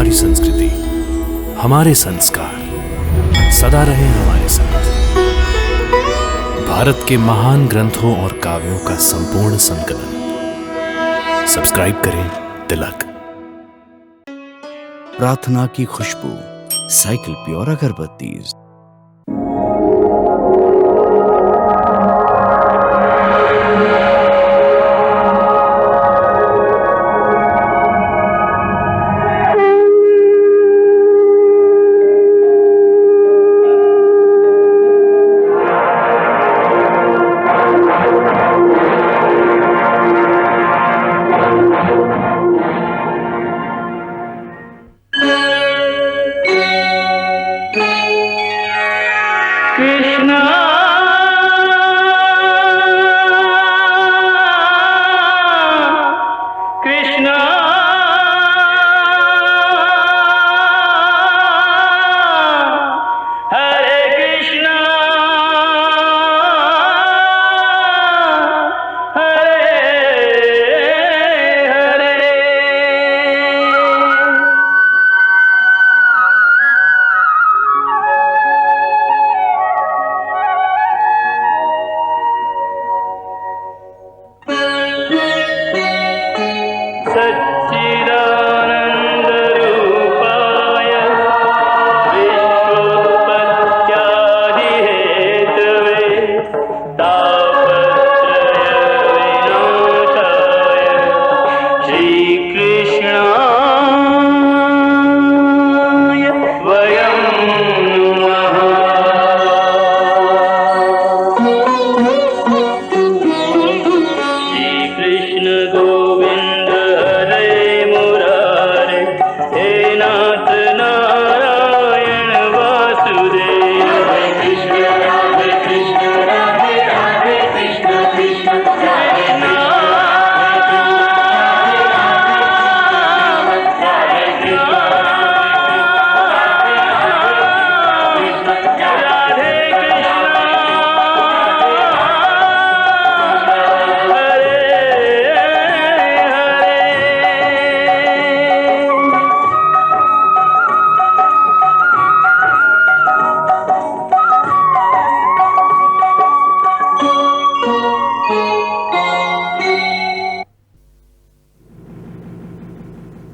हमारी संस्कृति, हमारे संस्कार सदा रहे हमारे साथ। भारत के महान ग्रंथों और काव्यों का संपूर्ण संकलन। सब्सक्राइब करें तिलक। प्रार्थना की खुशबू, साइकिल प्योर अगरबत्ती।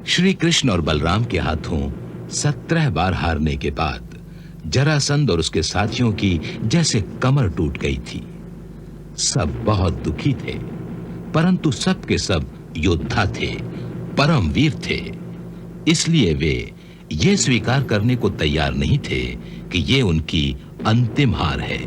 श्री कृष्ण और बलराम के हाथों 17 बार हारने के बाद जरासंध और उसके साथियों की जैसे कमर टूट गई थी। सब बहुत दुखी थे, परंतु सब के सब योद्धा थे, परमवीर थे। इसलिए वे ये स्वीकार करने को तैयार नहीं थे कि ये उनकी अंतिम हार है।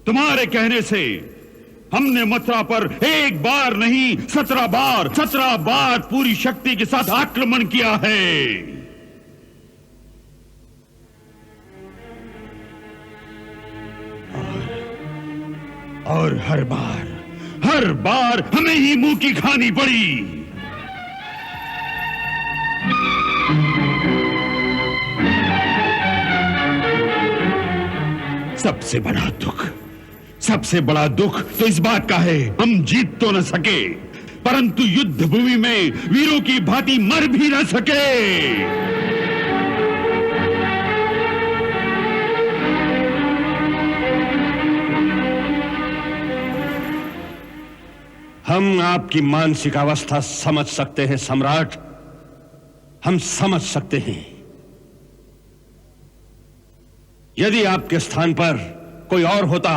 तुम्हारे कहने से हमने मथुरा पर एक बार नहीं 17 बार पूरी शक्ति के साथ आक्रमण किया है। और हर बार हमें ही मुंह की खानी पड़ी। सबसे बड़ा दुख तो इस बात का है, हम जीत तो न सके, परंतु युद्ध भूमि में वीरों की भांति मर भी न सके। हम आपकी मानसिक अवस्था समझ सकते हैं सम्राट, हम समझ सकते हैं। यदि आपके स्थान पर कोई और होता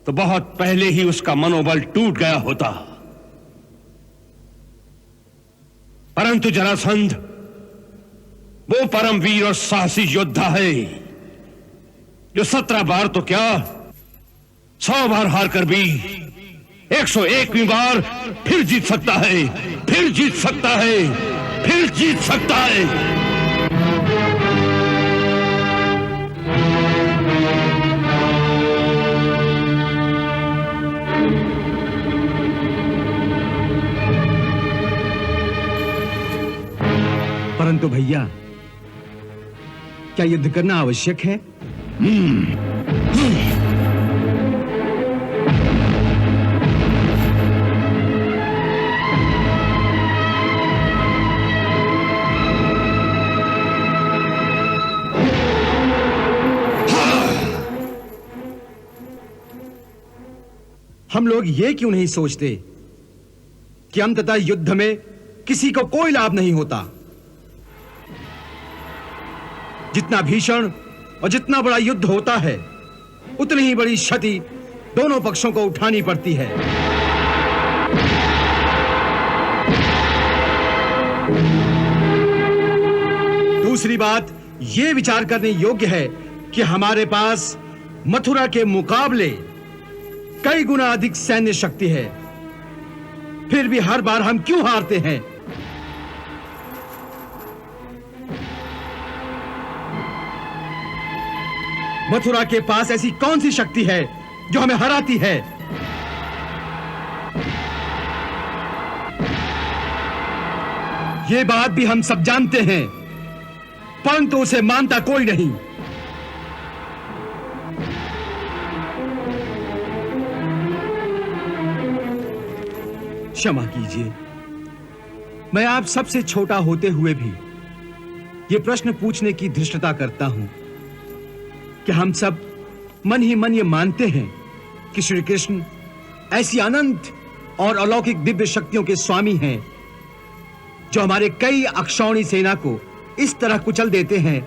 तो बहुत पहले ही उसका मनोबल टूट गया होता, परंतु जरासंध वो परमवीर और साहसी योद्धा है जो 17 बार तो क्या 100 बार हार कर भी 101वीं बार फिर जीत सकता है, फिर जीत सकता है, फिर जीत सकता है। दिया, क्या युद्ध करना आवश्यक है? हम लोग ये क्यों नहीं सोचते कि अंततः युद्ध में किसी को कोई लाभ नहीं होता? जितना भीषण और जितना बड़ा युद्ध होता है, उतनी ही बड़ी क्षति दोनों पक्षों को उठानी पड़ती है। दूसरी बात यह विचार करने योग्य है कि हमारे पास मथुरा के मुकाबले कई गुना अधिक सैन्य शक्ति है, फिर भी हर बार हम क्यों हारते हैं? मथुरा के पास ऐसी कौन सी शक्ति है जो हमें हराती है? यह बात भी हम सब जानते हैं, परंतु उसे मानता कोई नहीं। क्षमा कीजिए, मैं आप सबसे छोटा होते हुए भी यह प्रश्न पूछने की धृष्टता करता हूं कि हम सब मन ही मन ये मानते हैं कि श्री कृष्ण ऐसी अनंत और अलौकिक दिव्य शक्तियों के स्वामी हैं जो हमारे कई अक्षौणी सेना को इस तरह कुचल देते हैं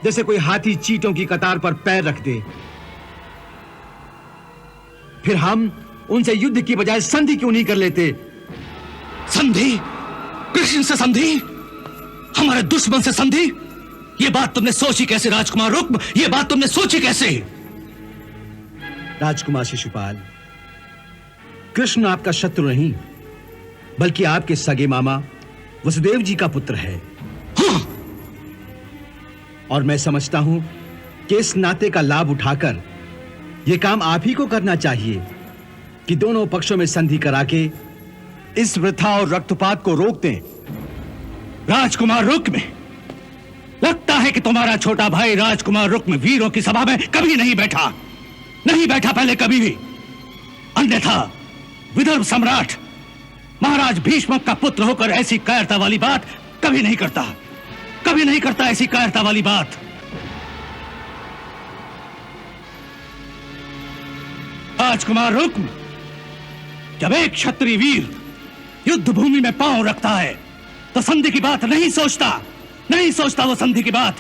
जैसे कोई हाथी चींटों की कतार पर पैर रख दे। फिर हम उनसे युद्ध की बजाय संधि क्यों नहीं कर लेते? संधि? कृष्ण से संधि? हमारे दुश्मन से संधि? यह बात तुमने सोची कैसे राजकुमार रुक्म? यह बात तुमने सोची कैसे? राजकुमार शिशुपाल, कृष्ण आपका शत्रु नहीं, बल्कि आपके सगे मामा वसुदेव जी का पुत्र है। हाँ। और मैं समझता हूं कि इस नाते का लाभ उठाकर यह काम आप ही को करना चाहिए कि दोनों पक्षों में संधि करा के इस वृथा और रक्तपात को रोक दें। राजकुमार रुक्म, लगता है कि तुम्हारा छोटा भाई राजकुमार रुक्म वीरों की सभा में कभी नहीं बैठा पहले कभी भी। अन्यथा विदर्भ सम्राट महाराज भीष्म का पुत्र होकर ऐसी कायरता वाली बात कभी नहीं करता ऐसी कायरता वाली बात। राजकुमार रुक्म, जब एक क्षत्रिय वीर युद्ध भूमि में पांव रखता है तो संधि की बात नहीं सोचता वो संधि की बात।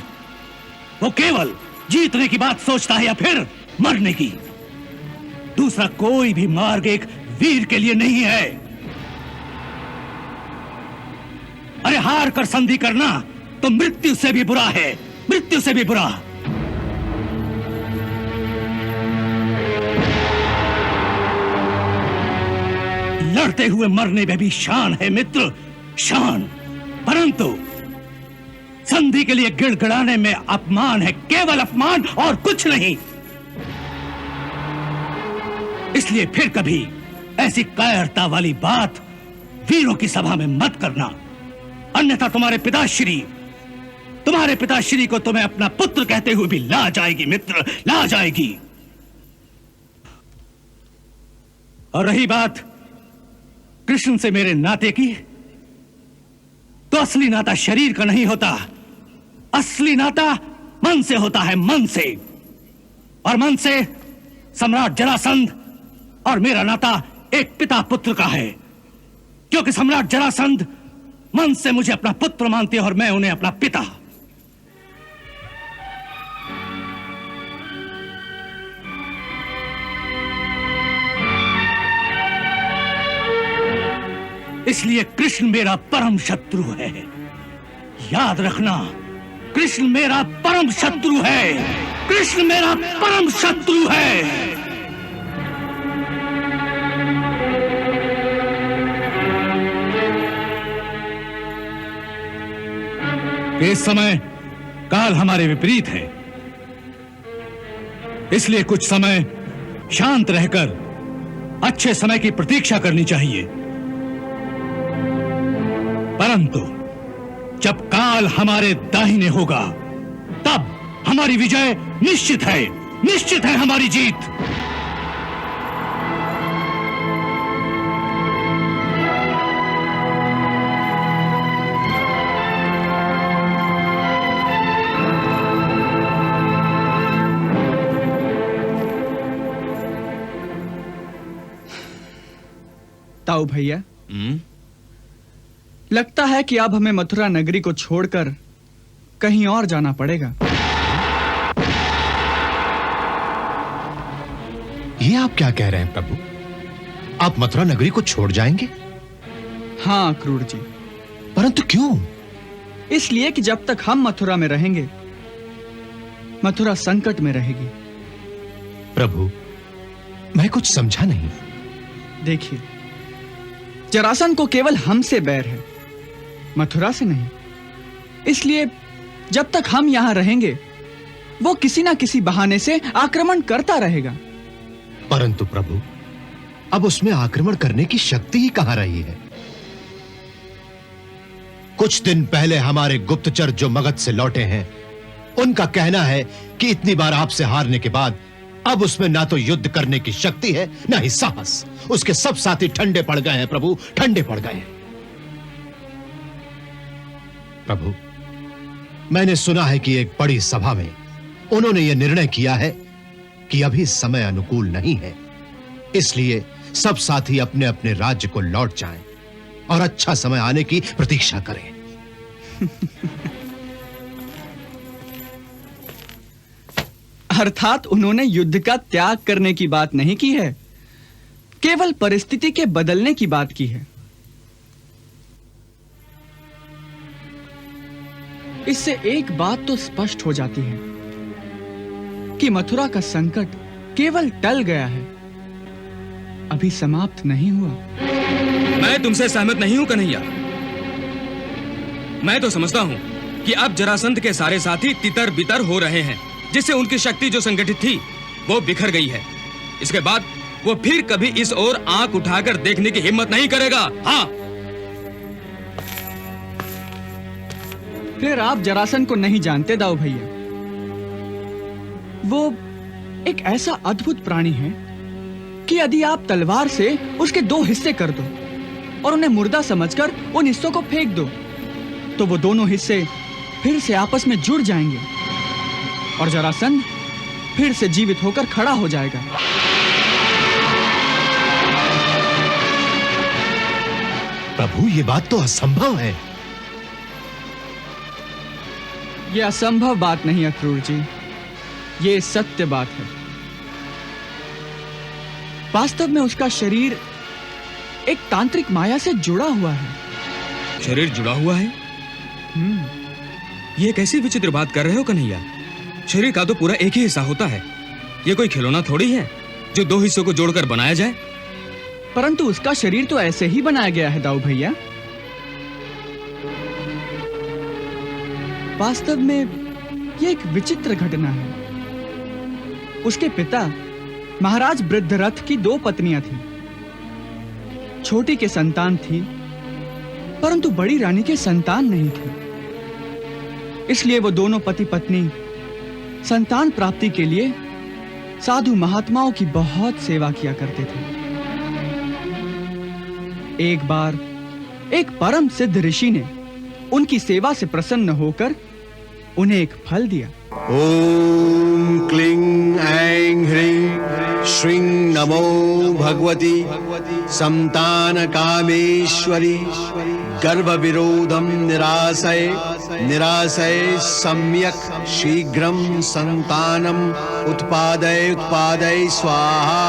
वो केवल जीतने की बात सोचता है या फिर मरने की। दूसरा कोई भी मार्ग एक वीर के लिए नहीं है। अरे हार कर संधि करना तो मृत्यु से भी बुरा है, मृत्यु से भी बुरा। लड़ते हुए मरने में भी शान है मित्र, शान। परंतु संधि के लिए गिड़गिड़ाने में अपमान है, केवल अपमान और कुछ नहीं। इसलिए फिर कभी ऐसी कायरता वाली बात वीरों की सभा में मत करना, अन्यथा तुम्हारे पिताश्री को तुम्हें अपना पुत्र कहते हुए भी लाज आएगी मित्र, लाज आएगी। और रही बात कृष्ण से मेरे नाते की, तो असली नाता शरीर का नहीं होता, असली नाता मन से होता है, मन से। और मन से सम्राट जरासंध और मेरा नाता एक पिता पुत्र का है, क्योंकि सम्राट जरासंध मन से मुझे अपना पुत्र मानते हैं और मैं उन्हें अपना पिता। इसलिए कृष्ण मेरा परम शत्रु है। याद रखना, कृष्ण मेरा परम शत्रु है, कृष्ण मेरा परम शत्रु है। इस समय काल हमारे विपरीत है, इसलिए कुछ समय शांत रहकर अच्छे समय की प्रतीक्षा करनी चाहिए। परंतु जब काल हमारे दाहिने होगा तब हमारी विजय निश्चित है हमारी जीत। ताऊ भैया, लगता है कि अब हमें मथुरा नगरी को छोड़कर कहीं और जाना पड़ेगा। ये आप क्या कह रहे हैं प्रभु? आप मथुरा नगरी को छोड़ जाएंगे? हाँ क्रूर जी। परंतु क्यों? इसलिए कि जब तक हम मथुरा में रहेंगे, मथुरा संकट में रहेगी। प्रभु, मैं कुछ समझा नहीं। देखिए, जरासंध को केवल हमसे बैर है, मथुरा से नहीं। इसलिए जब तक हम यहां रहेंगे, वो किसी ना किसी बहाने से आक्रमण करता रहेगा। परंतु प्रभु, अब उसमें आक्रमण करने की शक्ति ही कहां रही है? कुछ दिन पहले हमारे गुप्तचर जो मगध से लौटे हैं, उनका कहना है कि इतनी बार आपसे हारने के बाद अब उसमें ना तो युद्ध करने की शक्ति है, ना ही साहस। उसके सब साथी ठंडे पड़ गए हैं प्रभु, ठंडे पड़ गए हैं। प्रभु, मैंने सुना है कि एक बड़ी सभा में उन्होंने यह निर्णय किया है कि अभी समय अनुकूल नहीं है, इसलिए सब साथी अपने अपने राज्य को लौट जाएं और अच्छा समय आने की प्रतीक्षा करें। अर्थात उन्होंने युद्ध का त्याग करने की बात नहीं की है, केवल परिस्थिति के बदलने की बात की है। इससे एक बात तो स्पष्ट हो जाती है कि मथुरा का संकट केवल टल गया है, अभी समाप्त नहीं हुआ। मैं तुमसे सहमत नहीं हूं कन्हैया। मैं तो समझता हूं कि अब जरासंध के सारे साथी तितर बितर हो रहे हैं, जिससे उनकी शक्ति जो संगठित थी वो बिखर गई है। इसके बाद वो फिर कभी इस ओर आंख उठाकर देखने की हिम्मत नहीं करेगा। हाँ, फिर आप जरासंध को नहीं जानते दाऊ भैया। वो एक ऐसा अद्भुत प्राणी है कि यदि आप तलवार से उसके दो हिस्से कर दो और उन्हें मुर्दा समझकर उन हिस्सों को फेंक दो, तो वो दोनों हिस्से फिर से आपस में जुड़ जाएंगे और जरासंध फिर से जीवित होकर खड़ा हो जाएगा। प्रभु, ये बात तो असंभव है। यह असंभव बात नहीं अक्रूर जी, ये सत्य बात है। वास्तव में उसका शरीर एक तांत्रिक माया से जुड़ा हुआ है। शरीर जुड़ा हुआ है? ये कैसी विचित्र बात कर रहे हो कन्हैया? शरीर का तो पूरा एक ही हिस्सा होता है। ये कोई खिलौना थोड़ी है जो दो हिस्सों को जोड़कर बनाया जाए। परंतु उसका शरीर तो ऐसे ही बनाया गया है दाऊ भैया। वास्तव में यह एक विचित्र घटना है। उसके पिता महाराज वृद्धरथ की दो पत्नियां थीं। छोटी के संतान थी, परंतु बड़ी रानी के संतान नहीं थे। इसलिए वो दोनों पति पत्नी संतान प्राप्ति के लिए साधु महात्माओं की बहुत सेवा किया करते थे। एक बार एक परम सिद्ध ऋषि ने उनकी सेवा से प्रसन्न होकर उन्हें एक फल दिया। ओम क्लीं ऐं ह्रीं श्रीं नमो भगवती संतान कामेश्वरी गर्भ विरोधम निराशय निराशय सम्यक शीघ्रं संतानम उत्पादय उत्पादय स्वाहा।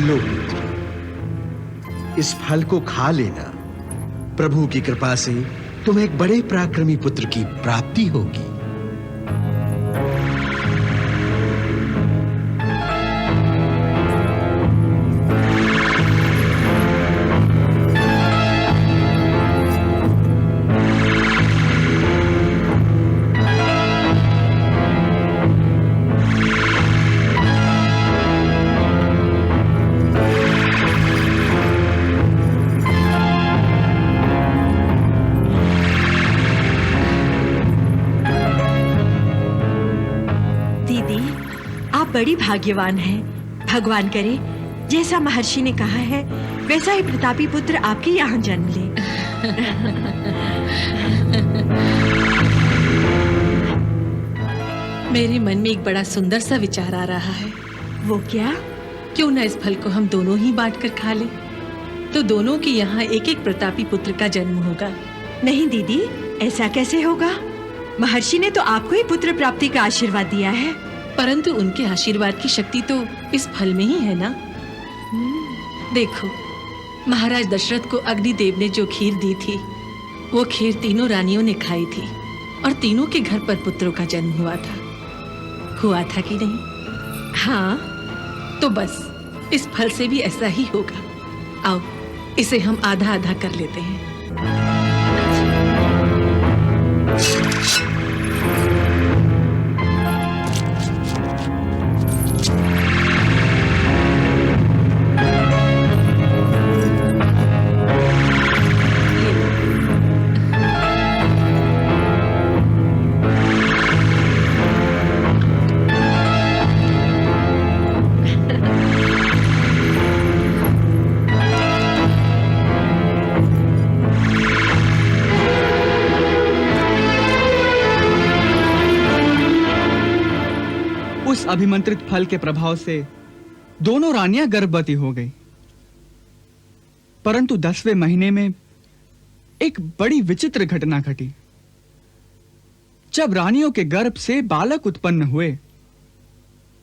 लो पुत्र, इस फल को खा लेना। प्रभु की कृपा से तुम्हें एक बड़े पराक्रमी पुत्र की प्राप्ति होगी। बड़ी भाग्यवान हैं। भगवान करे जैसा महर्षि ने कहा है वैसा ही प्रतापी पुत्र आपके यहाँ जन्म ले। मेरे मन में एक बड़ा सुंदर सा विचार आ रहा है। वो क्या? क्यों ना इस फल को हम दोनों ही बांट कर खा लें, तो दोनों के यहाँ एक एक प्रतापी पुत्र का जन्म होगा। नहीं दीदी, ऐसा कैसे होगा? महर्षि ने तो आपको ही पुत्र प्राप्ति का आशीर्वाद दिया है। परंतु उनके आशीर्वाद की शक्ति तो इस फल में ही है ना। देखो, महाराज दशरथ को अग्निदेव ने जो खीर दी थी, वो खीर तीनों रानियों ने खाई थी और तीनों के घर पर पुत्रों का जन्म हुआ था कि नहीं? हाँ। तो बस इस फल से भी ऐसा ही होगा। आओ, इसे हम आधा आधा कर लेते हैं। अभिमंत्रित फल के प्रभाव से दोनों रानियां गर्भवती हो गई। परंतु 10वें महीने में एक बड़ी विचित्र घटना घटी। जब रानियों के गर्भ से बालक उत्पन्न हुए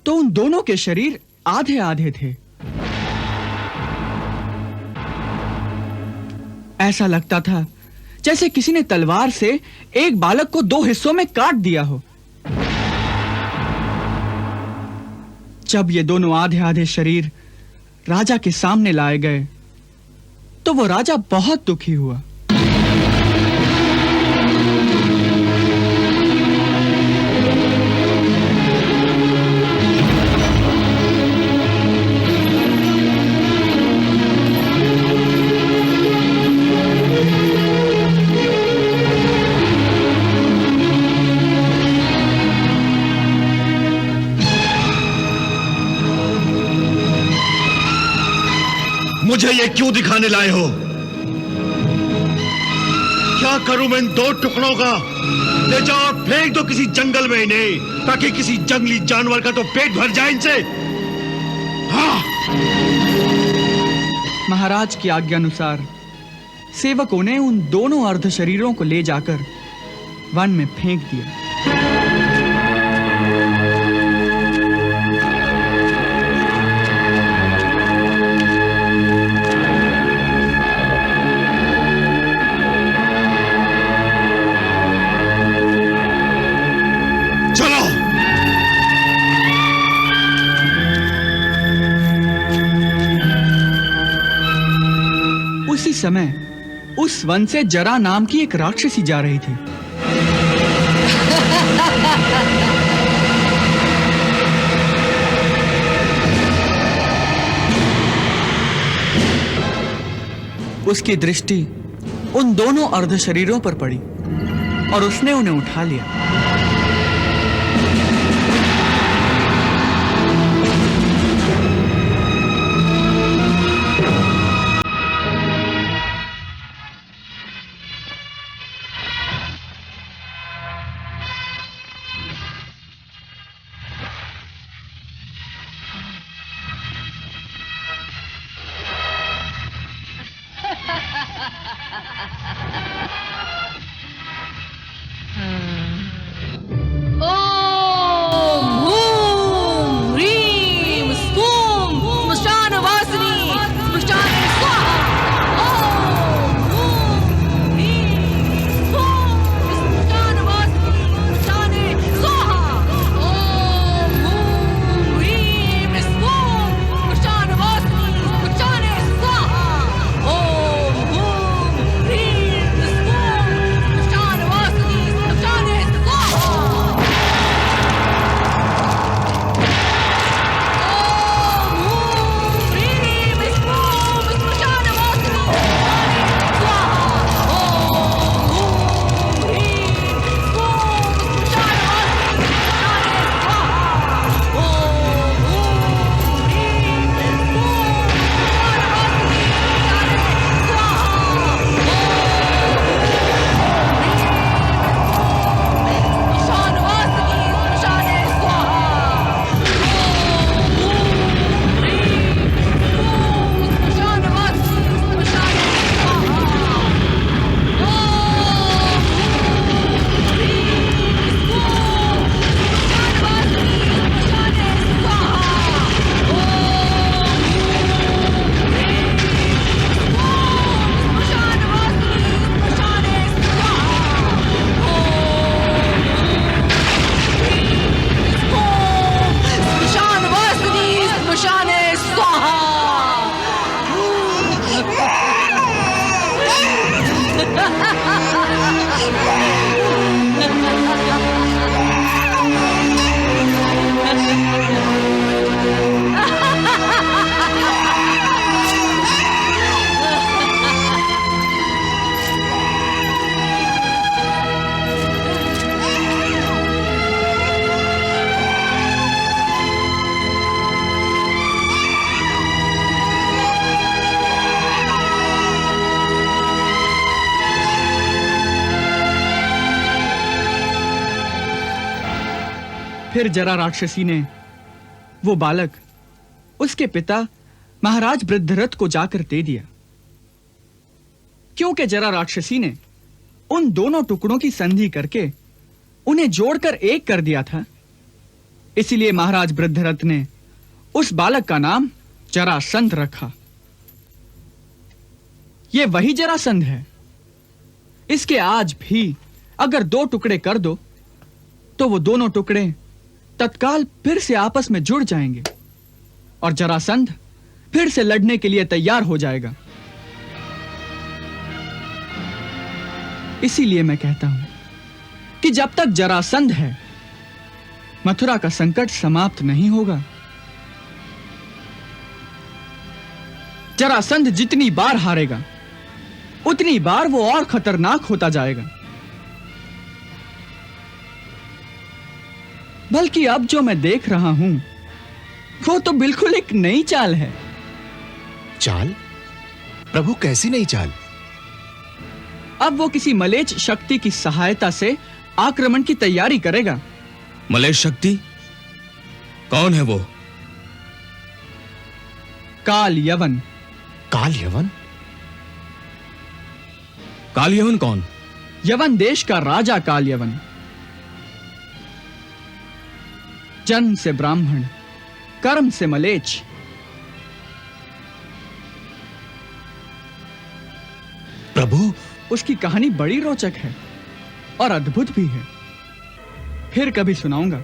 तो उन दोनों के शरीर आधे आधे थे। ऐसा लगता था जैसे किसी ने तलवार से एक बालक को 2 हिस्सों में काट दिया हो। जब ये दोनों आधे आधे शरीर राजा के सामने लाए गए तो वो राजा बहुत दुखी हुआ। मुझे ये क्यों दिखाने लाए हो? क्या करूं मैं इन 2 टुकड़ों का? ले जाओ और फेंक दो किसी जंगल में इन्हें, ताकि किसी जंगली जानवर का तो पेट भर जाए इनसे। हाँ। महाराज की आज्ञा अनुसार सेवकों ने उन दोनों अर्ध शरीरों को ले जाकर वन में फेंक दिया। समय उस वन से जरा नाम की एक राक्षसी जा रही थी। उसकी दृष्टि उन दोनों अर्ध शरीरों पर पड़ी और उसने उन्हें उठा लिया। फिर जरा राक्षसी ने वो बालक उसके पिता महाराज वृद्धरथ को जाकर दे दिया, क्योंकि जरा राक्षसी ने उन दोनों टुकड़ों की संधि करके उन्हें जोड़कर एक कर दिया था। इसीलिए महाराज वृद्धरथ ने उस बालक का नाम जरासंध रखा। यह वही जरासंध है। इसके आज भी अगर दो टुकड़े कर दो तो वो दोनों टुकड़े तत्काल फिर से आपस में जुड़ जाएंगे और जरासंध फिर से लड़ने के लिए तैयार हो जाएगा। इसीलिए मैं कहता हूं कि जब तक जरासंध है मथुरा का संकट समाप्त नहीं होगा। जरासंध जितनी बार हारेगा उतनी बार वो और खतरनाक होता जाएगा। बल्कि अब जो मैं देख रहा हूं वो तो बिल्कुल एक नई चाल है। चाल? प्रभु कैसी नई चाल? अब वो किसी मलेच्छ शक्ति की सहायता से आक्रमण की तैयारी करेगा। मलेच्छ शक्ति? कौन है वो? काल यवन। काल यवन? काल यवन कौन? यवन देश का राजा काल यवन। जन्म से ब्राह्मण, कर्म से मलेच्छ। प्रभु, उसकी कहानी बड़ी रोचक है और अद्भुत भी है। फिर कभी सुनाऊंगा।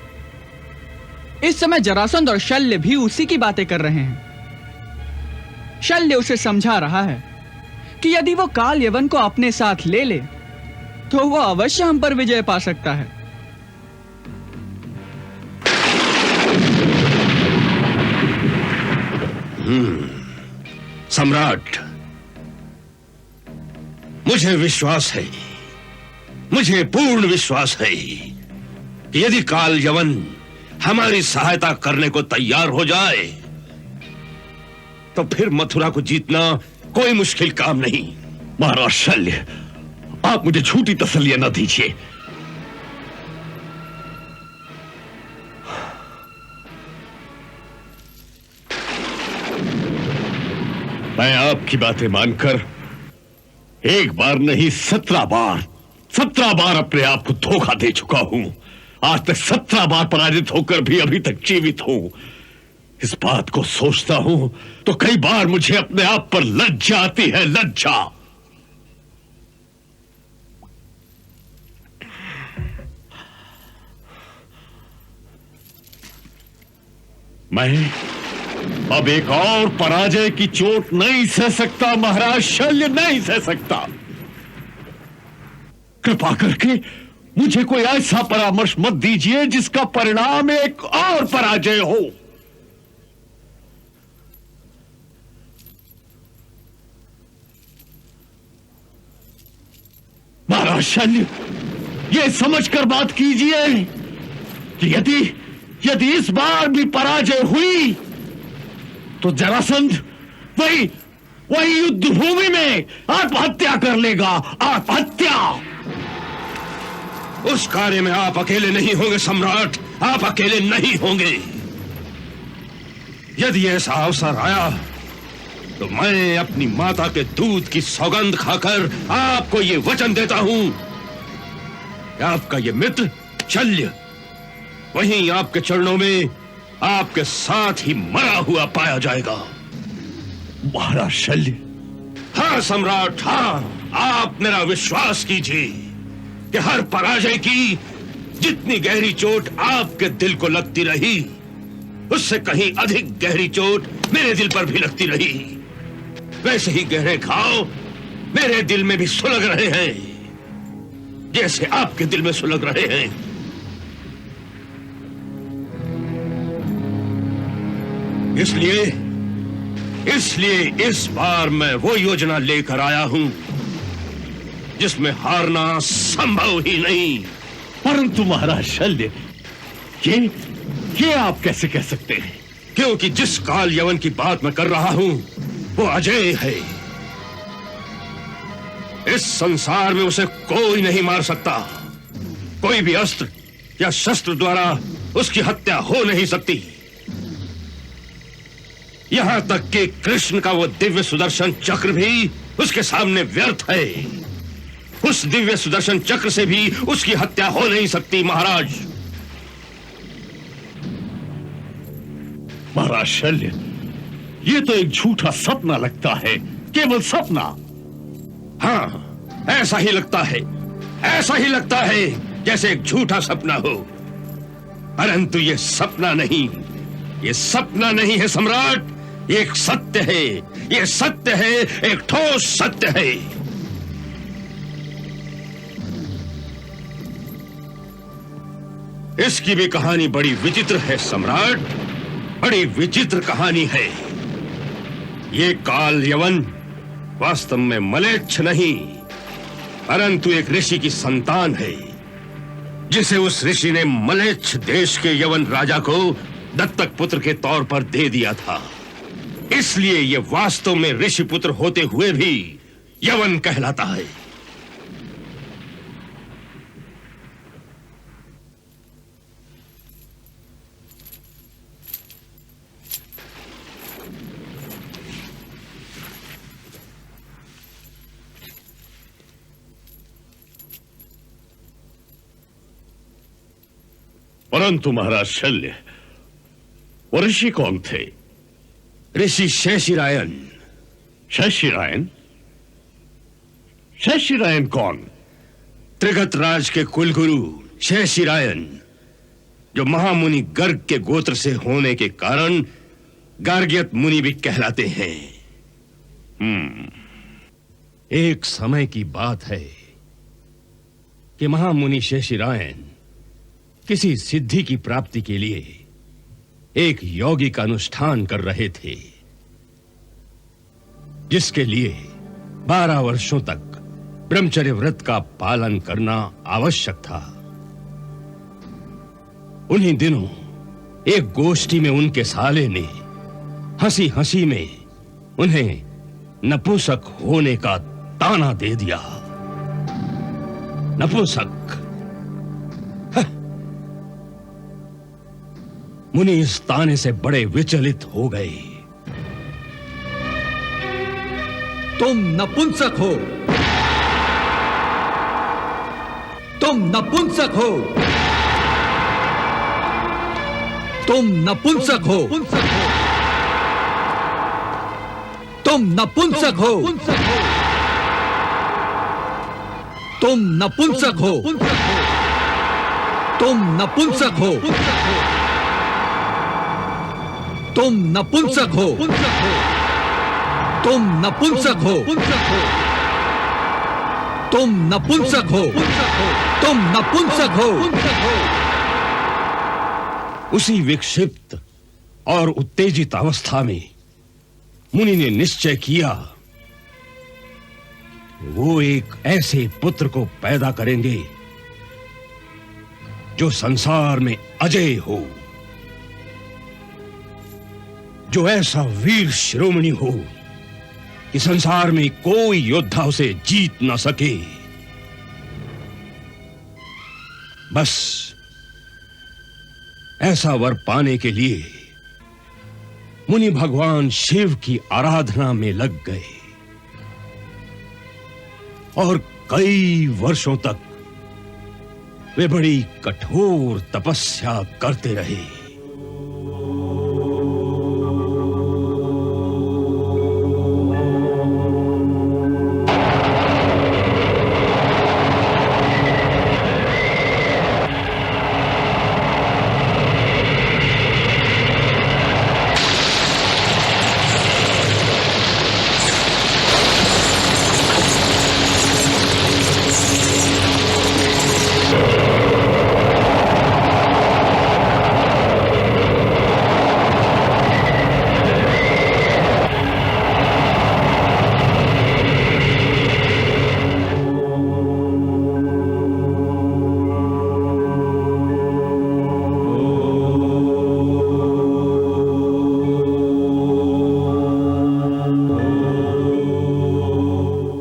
इस समय जरासंध और शल्य भी उसी की बातें कर रहे हैं। शल्य उसे समझा रहा है कि यदि वो काल यवन को अपने साथ ले ले तो वो अवश्य हम पर विजय पा सकता है। सम्राट, मुझे विश्वास है, मुझे पूर्ण विश्वास है कि यदि काल यवन हमारी सहायता करने को तैयार हो जाए तो फिर मथुरा को जीतना कोई मुश्किल काम नहीं। महाराज शल्य, आप मुझे झूठी तसल्लियां न दीजिए। मैं आपकी बातें मानकर एक बार नहीं 17 बार अपने आप को धोखा दे चुका हूं। आज तक 17 बार पराजित होकर भी अभी तक जीवित हूं। इस बात को सोचता हूं तो कई बार मुझे अपने आप पर लज्जा आती है, लज्जा। मैं अब एक और पराजय की चोट नहीं सह सकता महाराज शल्य, नहीं सह सकता। कृपा करके मुझे कोई ऐसा परामर्श मत दीजिए जिसका परिणाम एक और पराजय हो। महाराज शल्य, यह समझकर बात कीजिए कि यदि इस बार भी पराजय हुई तो जरासंध वही युद्ध भूमि में आत्महत्या कर लेगा। आत्महत्या। उस कार्य में आप अकेले नहीं होंगे सम्राट, आप अकेले नहीं होंगे। यदि ऐसा अवसर आया तो मैं अपनी माता के दूध की सौगंध खाकर आपको ये वचन देता हूं कि आपका ये मित्र शल्य वहीं आपके चरणों में आपके साथ ही मरा हुआ पाया जाएगा। महाराज शल्य। हाँ सम्राट, हाँ, आप मेरा विश्वास कीजिए कि हर पराजय की जितनी गहरी चोट आपके दिल को लगती रही उससे कहीं अधिक गहरी चोट मेरे दिल पर भी लगती रही। वैसे ही गहरे घाव मेरे दिल में भी सुलग रहे हैं, जैसे आपके दिल में सुलग रहे हैं। इसलिए इस बार मैं वो योजना लेकर आया हूं जिसमें हारना संभव ही नहीं। परंतु महाराज शल्य, ये आप कैसे कह सकते हैं? क्योंकि जिस काल यवन की बात मैं कर रहा हूं वो अजय है। इस संसार में उसे कोई नहीं मार सकता। कोई भी अस्त्र या शस्त्र द्वारा उसकी हत्या हो नहीं सकती। यहां तक कि कृष्ण का वो दिव्य सुदर्शन चक्र भी उसके सामने व्यर्थ है। उस दिव्य सुदर्शन चक्र से भी उसकी हत्या हो नहीं सकती। महाराज शल्य, ये तो एक झूठा सपना लगता है, केवल सपना। हाँ, ऐसा ही लगता है, ऐसा ही लगता है जैसे एक झूठा सपना हो। परंतु ये सपना नहीं, ये सपना नहीं है सम्राट, ये एक सत्य है। ये सत्य है, एक ठोस सत्य है। इसकी भी कहानी बड़ी विचित्र है सम्राट, बड़ी विचित्र कहानी है। ये काल यवन वास्तव में मलेच्छ नहीं, परंतु एक ऋषि की संतान है, जिसे उस ऋषि ने मलेच्छ देश के यवन राजा को दत्तक पुत्र के तौर पर दे दिया था। इसलिए ये वास्तव में ऋषि पुत्र होते हुए भी यवन कहलाता है। परंतु महाराज शल्य, वो ऋषि कौन थे? ऋषि शेषिरायन। शेषिरायन? शेषिरायन कौन? त्रिगत राज के कुलगुरु शेषिरायन, जो महामुनि गर्ग के गोत्र से होने के कारण गार्ग्यत मुनि भी कहलाते हैं। एक समय की बात है कि महामुनि शेषिरायन किसी सिद्धि की प्राप्ति के लिए एक योगी का अनुष्ठान कर रहे थे, जिसके लिए 12 वर्षों तक ब्रह्मचर्य व्रत का पालन करना आवश्यक था। उन्हीं दिनों एक गोष्ठी में उनके साले ने हंसी हंसी में उन्हें नपुंसक होने का ताना दे दिया। नपुंसक। मुनि इस ताने से बड़े विचलित हो गए। तुम नपुंसक हो, तुम नपुंसक हो, तुम नपुंसक हो, तुम नपुंसक हो, तुम नपुंसक हो, तुम नपुंसक हो, तुम नपुंसक हो, तुम नपुंसक हो, तुम नपुंसक हो, तुम नपुंसक हो। उसी विक्षिप्त और उत्तेजित अवस्था में मुनि ने निश्चय किया, वो एक ऐसे पुत्र को पैदा करेंगे जो संसार में अजय हो, जो ऐसा वीर शिरोमणि हो कि संसार में कोई योद्धा उसे जीत न सके। बस ऐसा वर पाने के लिए मुनि भगवान शिव की आराधना में लग गए और कई वर्षों तक वे बड़ी कठोर तपस्या करते रहे।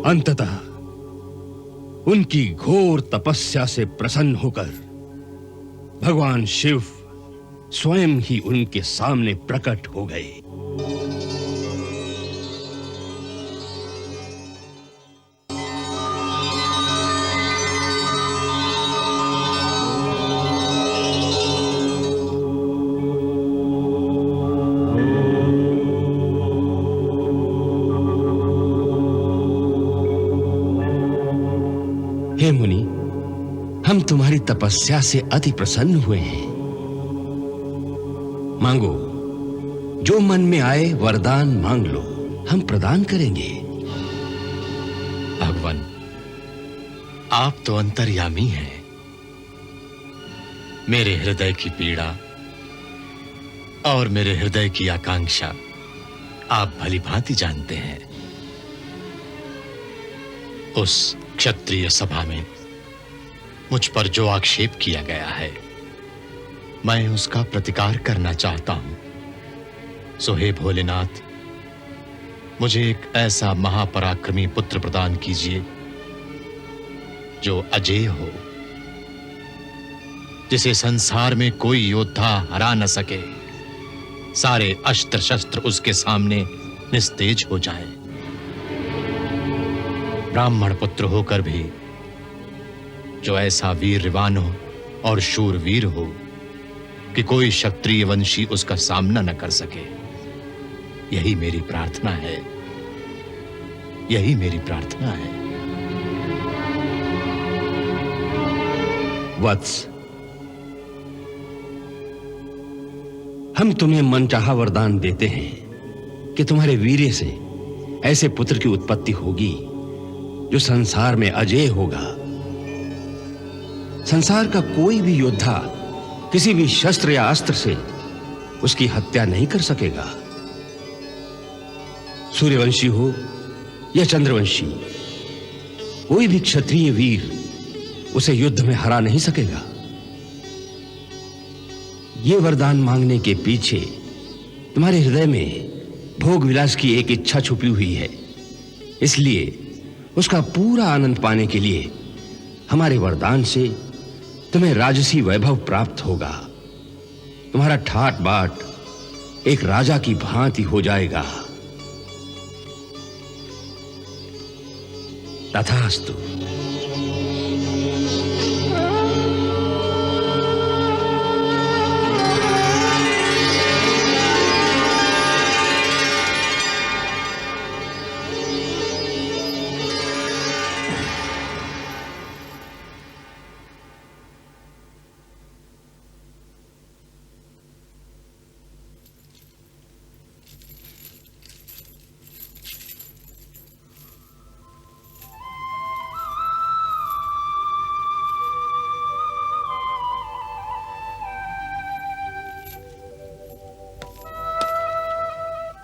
अंततः उनकी घोर तपस्या से प्रसन्न होकर भगवान शिव स्वयं ही उनके सामने प्रकट हो गए। हे मुनि, हम तुम्हारी तपस्या से अति प्रसन्न हुए हैं। मांगो, जो मन में आए वरदान मांग लो, हम प्रदान करेंगे। भगवान, आप तो अंतर्यामी हैं। मेरे हृदय की पीड़ा और मेरे हृदय की आकांक्षा आप भली भांति जानते हैं। उस क्षत्रिय सभा में मुझ पर जो आक्षेप किया गया है, मैं उसका प्रतिकार करना चाहता हूं। सो हे भोलेनाथ, मुझे एक ऐसा महापराक्रमी पुत्र प्रदान कीजिए जो अजेय हो, जिसे संसार में कोई योद्धा हरा न सके, सारे अस्त्र शस्त्र उसके सामने निस्तेज हो जाएं। ब्राह्मण पुत्र होकर भी जो ऐसा वीरवान हो और शूरवीर हो कि कोई क्षत्रिय वंशी उसका सामना न कर सके। यही मेरी प्रार्थना है, यही मेरी प्रार्थना है। वत्स, हम तुम्हें मनचाहा वरदान देते हैं कि तुम्हारे वीर्य से ऐसे पुत्र की उत्पत्ति होगी जो संसार में अजेय होगा। संसार का कोई भी योद्धा किसी भी शस्त्र या अस्त्र से उसकी हत्या नहीं कर सकेगा। सूर्यवंशी हो या चंद्रवंशी, कोई भी क्षत्रिय वीर उसे युद्ध में हरा नहीं सकेगा। यह वरदान मांगने के पीछे तुम्हारे हृदय में भोग विलास की एक इच्छा छुपी हुई है, इसलिए उसका पूरा आनंद पाने के लिए हमारे वरदान से तुम्हें राजसी वैभव प्राप्त होगा। तुम्हारा ठाट बाट एक राजा की भांति हो जाएगा। तथास्तु।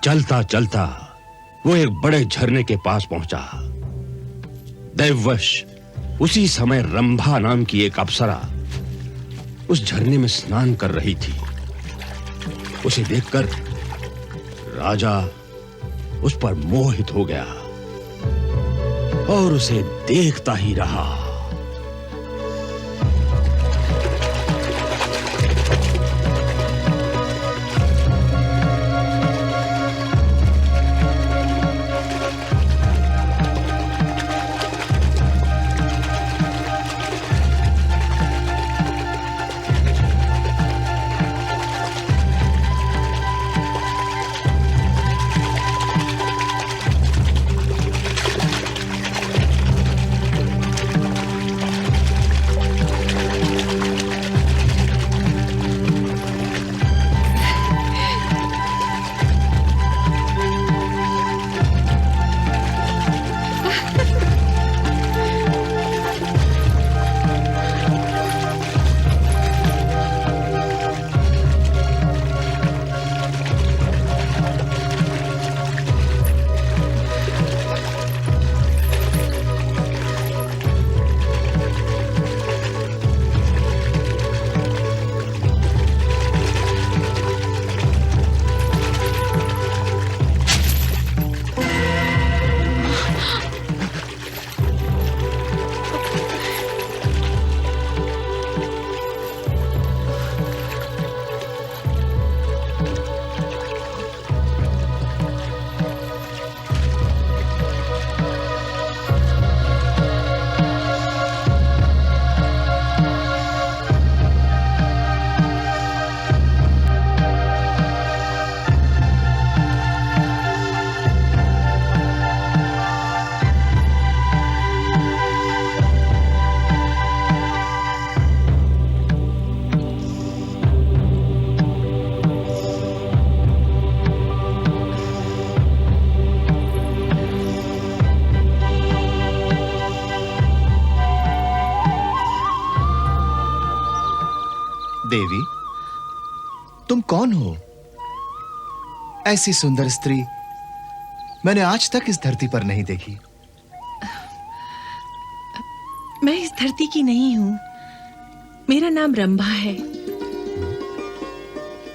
चलता चलता वो एक बड़े झरने के पास पहुंचा। दैववश उसी समय रंभा नाम की एक अप्सरा उस झरने में स्नान कर रही थी। उसे देखकर राजा उस पर मोहित हो गया और उसे देखता ही रहा। देवी, तुम कौन हो? ऐसी सुंदर स्त्री मैंने आज तक इस धरती पर नहीं देखी। मैं इस धरती की नहीं हूं। मेरा नाम रंभा है।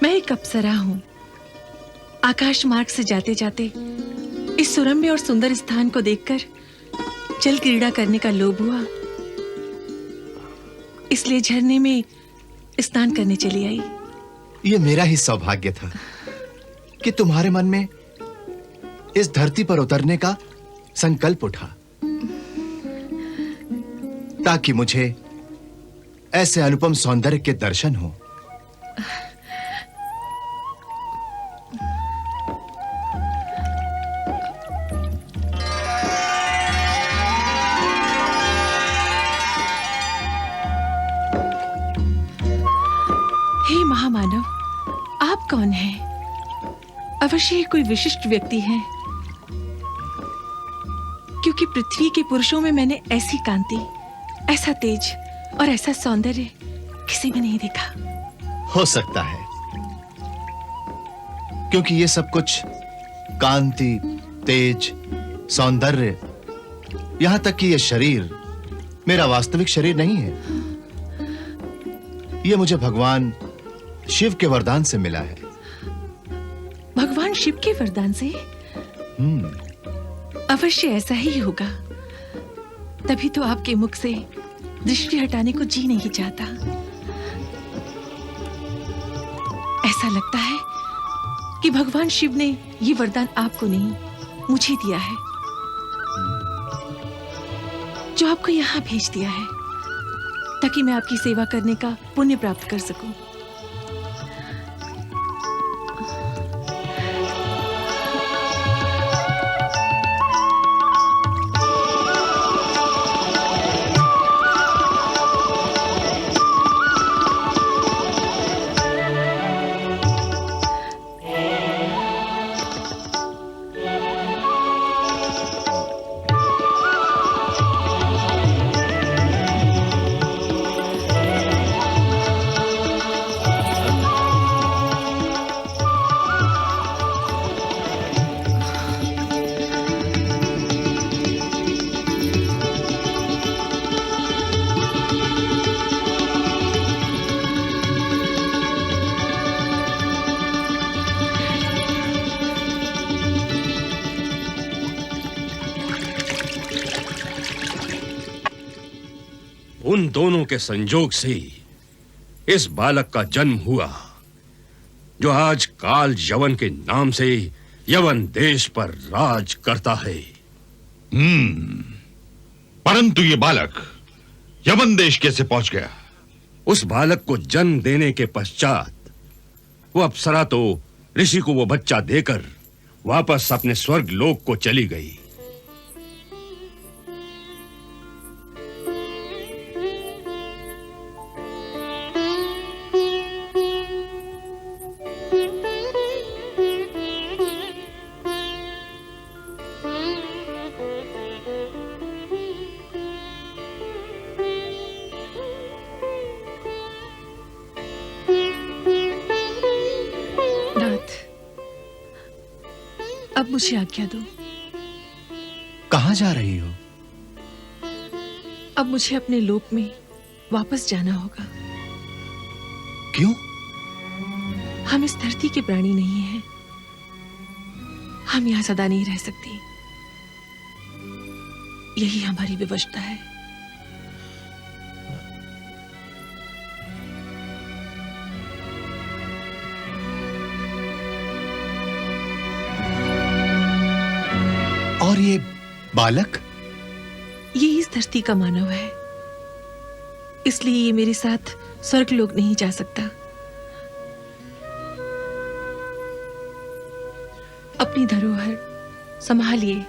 मैं एक अप्सरा हूं। आकाश मार्ग से जाते जाते इस सुरम्य और सुंदर स्थान को देखकर जल क्रीड़ा करने का लोभ हुआ, इसलिए झरने में स्नान करने चली आई। ये मेरा ही सौभाग्य था कि तुम्हारे मन में इस धरती पर उतरने का संकल्प उठा, ताकि मुझे ऐसे अनुपम सौंदर्य के दर्शन हो। हे महामानव, आप कौन हैं? अवश्य ही कोई विशिष्ट व्यक्ति है, क्योंकि पृथ्वी के पुरुषों में मैंने ऐसी कांति, ऐसा तेज और ऐसा सौंदर्य किसी में नहीं देखा। हो सकता है, क्योंकि ये सब कुछ कांति, तेज, सौंदर्य, यहां तक कि ये शरीर मेरा वास्तविक शरीर नहीं है। ये मुझे भगवान शिव के वरदान से मिला है। भगवान शिव के वरदान से? अवश्य ऐसा ही होगा, तभी तो आपके मुख से दृष्टि हटाने को जी नहीं चाहता। ऐसा लगता है कि भगवान शिव ने ये वरदान आपको नहीं, मुझे दिया है, जो आपको यहां भेज दिया है, ताकि मैं आपकी सेवा करने का पुण्य प्राप्त कर सकूं। उन दोनों के संजोग से इस बालक का जन्म हुआ, जो आज काल यवन के नाम से यवन देश पर राज करता है। परंतु ये बालक यवन देश कैसे पहुंच गया? उस बालक को जन्म देने के पश्चात वो अप्सरा तो ऋषि को वो बच्चा देकर वापस अपने स्वर्ग लोक को चली गई। अब मुझे आज्ञा दो। कहां जा रही हो? अब मुझे अपने लोक में वापस जाना होगा। क्यों? हम इस धरती के प्राणी नहीं हैं। हम यहां सदा नहीं रह सकते। यही हमारी विवशता है। और ये बालक? ये इस धरती का मानव है, इसलिए ये मेरे साथ स्वर्गलोक नहीं जा सकता। अपनी धरोहर संभालिए।